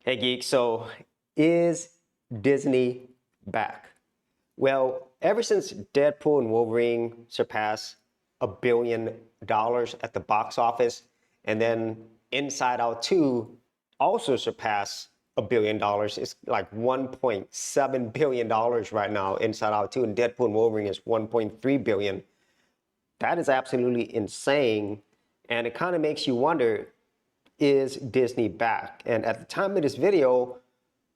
Hey Geek, so is Disney back? Well, ever since Deadpool and Wolverine surpassed $1 billion at the box office, and then Inside Out 2 also surpassed $1 billion. It's like $1.7 billion right now, Inside Out 2, and Deadpool and Wolverine is $1.3 billion. That is absolutely insane, and it kind of makes you wonder, is Disney back? And at the time of this video,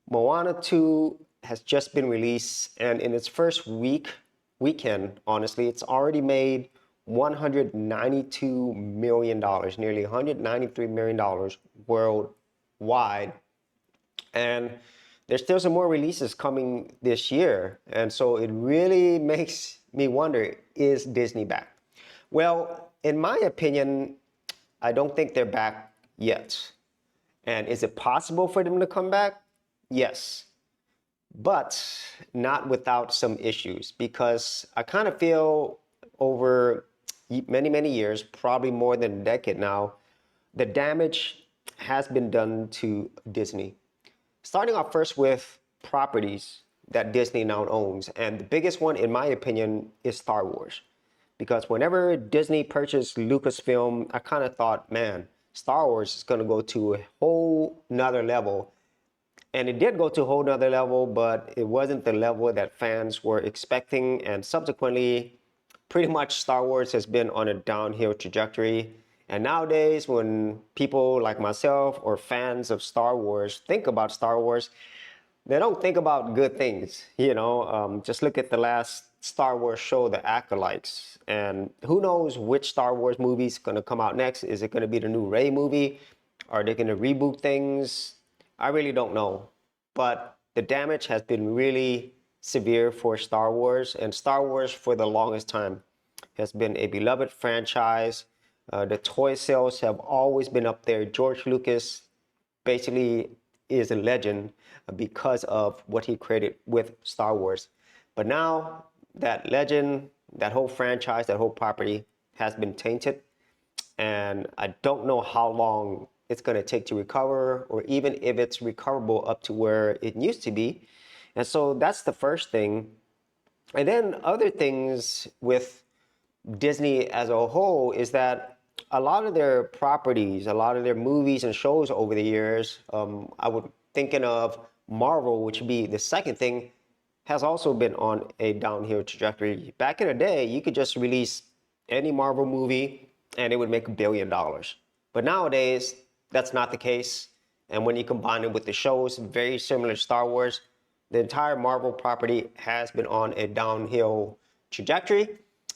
Moana 2 has just been released, and in its first weekend, honestly, it's already made $192 million, nearly $193 million worldwide. And there's still some more releases coming this year. And so it really makes me wonder, is Disney back? Well, in my opinion, I don't think they're back yet. And is it possible for them to come back? Yes, but not without some issues, because I kind of feel over many years, probably more than a decade now, the damage has been done to Disney. Starting off first with properties that Disney now owns. And the biggest one, in my opinion, is Star Wars. Because whenever Disney purchased Lucasfilm, I kind of thought, man, Star Wars is going to go to a whole nother level. And it did go to a whole nother level, but it wasn't the level that fans were expecting. And subsequently, pretty much Star Wars has been on a downhill trajectory. And nowadays, when people like myself or fans of Star Wars think about Star Wars, they don't think about good things. Just look at the last Star Wars show, The Acolytes. And who knows which Star Wars movie is going to come out next? Is it going to be the new Rey movie? Are they going to reboot things? I really don't know. But the damage has been really severe for Star Wars. And Star Wars, for the longest time, has been a beloved franchise. The toy sales have always been up there. George Lucas basically is a legend because of what he created with Star Wars. But now that legend, that whole franchise, that whole property has been tainted. And I don't know how long it's going to take to recover, or even if it's recoverable up to where it used to be. And so that's the first thing. And then other things with Disney as a whole is that a lot of their properties, a lot of their movies and shows over the years, I would thinking of Marvel, which would be the second thing, has also been on a downhill trajectory. Back in the day, you could just release any Marvel movie and it would make $1 billion. But nowadays, that's not the case. And when you combine it with the shows, very similar to Star Wars, the entire Marvel property has been on a downhill trajectory.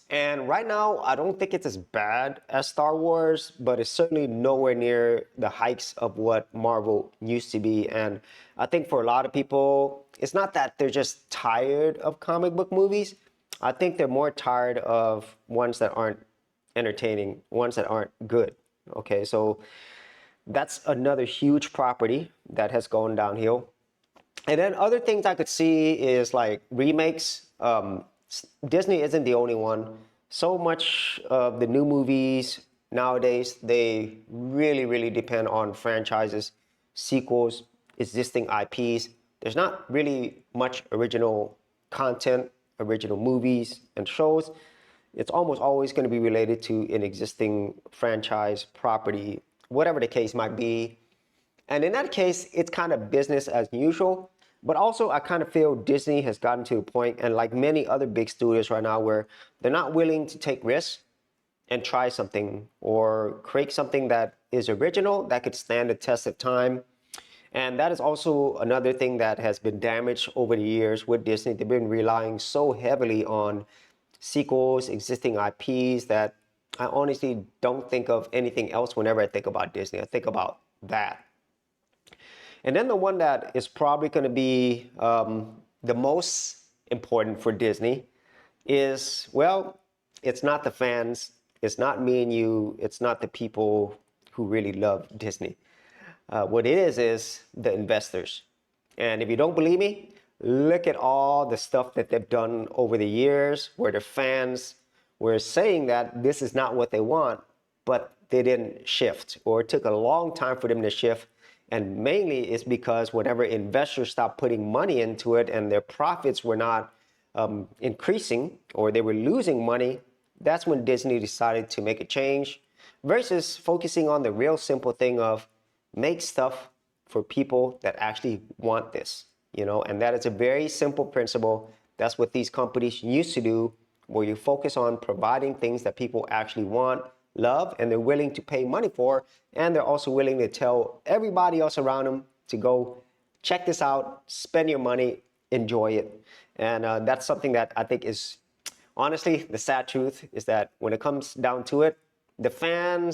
And right now, I don't think it's as bad as Star Wars, but it's certainly nowhere near the heights of what Marvel used to be. And I think for a lot of people, it's not that they're just tired of comic book movies. I think they're more tired of ones that aren't entertaining, ones that aren't good. Okay, so that's another huge property that has gone downhill. And then other things I could see is like remakes. Disney isn't the only one. So much of the new movies nowadays, they really depend on franchises, sequels, existing IPs. There's not really much original content, original movies and shows. It's almost always going to be related to an existing franchise property, whatever the case might be. And in that case, it's kind of business as usual. But also, I kind of feel Disney has gotten to a point, and like many other big studios right now, where they're not willing to take risks and try something or create something that is original, that could stand the test of time. And that is also another thing that has been damaged over the years with Disney. They've been relying so heavily on sequels, existing IPs, that I honestly don't think of anything else whenever I think about Disney. I think about that. And then the one that is probably going to be the most important for Disney is, well, it's not the fans, it's not me and you, it's not the people who really love Disney. What it is the investors. And if you don't believe me, look at all the stuff that they've done over the years where the fans were saying that this is not what they want, but they didn't shift, or it took a long time for them to shift. And mainly it's because whenever investors stopped putting money into it and their profits were not increasing, or they were losing money, that's when Disney decided to make a change versus focusing on the real simple thing of make stuff for people that actually want this, and that is a very simple principle. That's what these companies used to do, where you focus on providing things that people actually want, love, and they're willing to pay money for, and they're also willing to tell everybody else around them to go check this out, spend your money, enjoy it. And that's something that I think is, honestly, the sad truth is that when it comes down to it, the fans,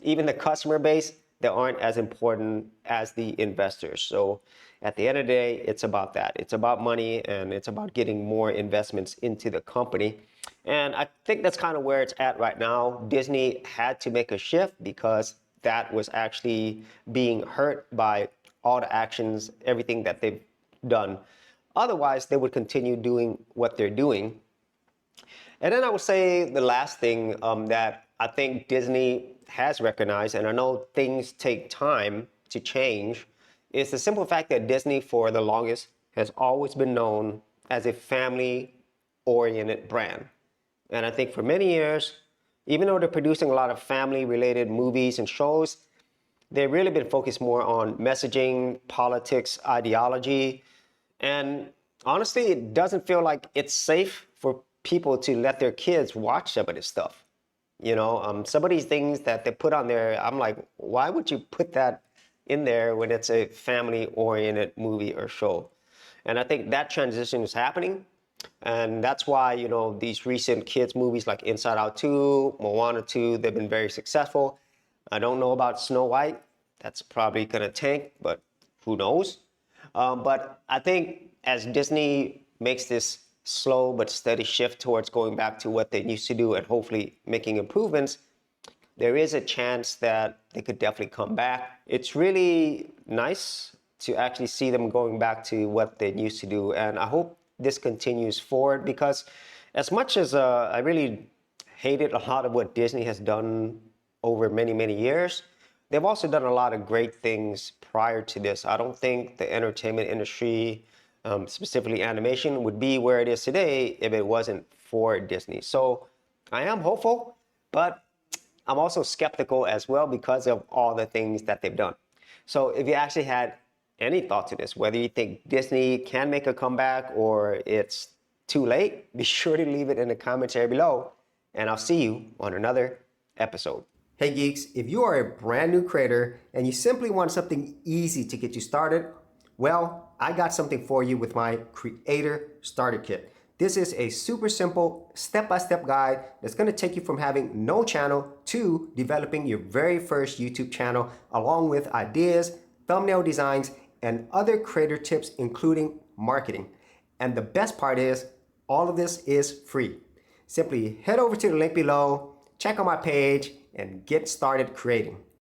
even the customer base, they aren't as important as the investors. So at the end of the day, it's about that. It's about money, and it's about getting more investments into the company. And I think that's kind of where it's at right now. Disney had to make a shift because that was actually being hurt by all the actions, everything that they've done. Otherwise, they would continue doing what they're doing. And then I would say the last thing that I think Disney has recognized, and I know things take time to change, is the simple fact that Disney for the longest has always been known as a family-oriented brand. And I think for many years, even though they're producing a lot of family-related movies and shows, they've really been focused more on messaging, politics, ideology. And honestly, it doesn't feel like it's safe for people to let their kids watch some of this stuff. Some of these things that they put on there, I'm like, why would you put that in there when it's a family-oriented movie or show? And I think that transition is happening. And that's why, these recent kids movies like Inside Out 2, Moana 2, they've been very successful. I don't know about Snow White. That's probably going to tank, but who knows? But I think as Disney makes this slow but steady shift towards going back to what they used to do and hopefully making improvements, there is a chance that they could definitely come back. It's really nice to actually see them going back to what they used to do. And I hope this continues forward, because as much as I really hated a lot of what Disney has done over many, many years, they've also done a lot of great things prior to this. I don't think the entertainment industry, specifically animation, would be where it is today if it wasn't for Disney. So I am hopeful, but I'm also skeptical as well because of all the things that they've done. So if you actually had any thought to this, whether you think Disney can make a comeback or it's too late, be sure to leave it in the comments area below, and I'll see you on another episode. Hey geeks, if you are a brand new creator and you simply want something easy to get you started, well, I got something for you with my Creator Starter Kit. This is a super simple step-by-step guide that's going to take you from having no channel to developing your very first YouTube channel, along with ideas, thumbnail designs, and other creator tips, including marketing. And the best part is, all of this is free. Simply head over to the link below, check out my page, and get started creating.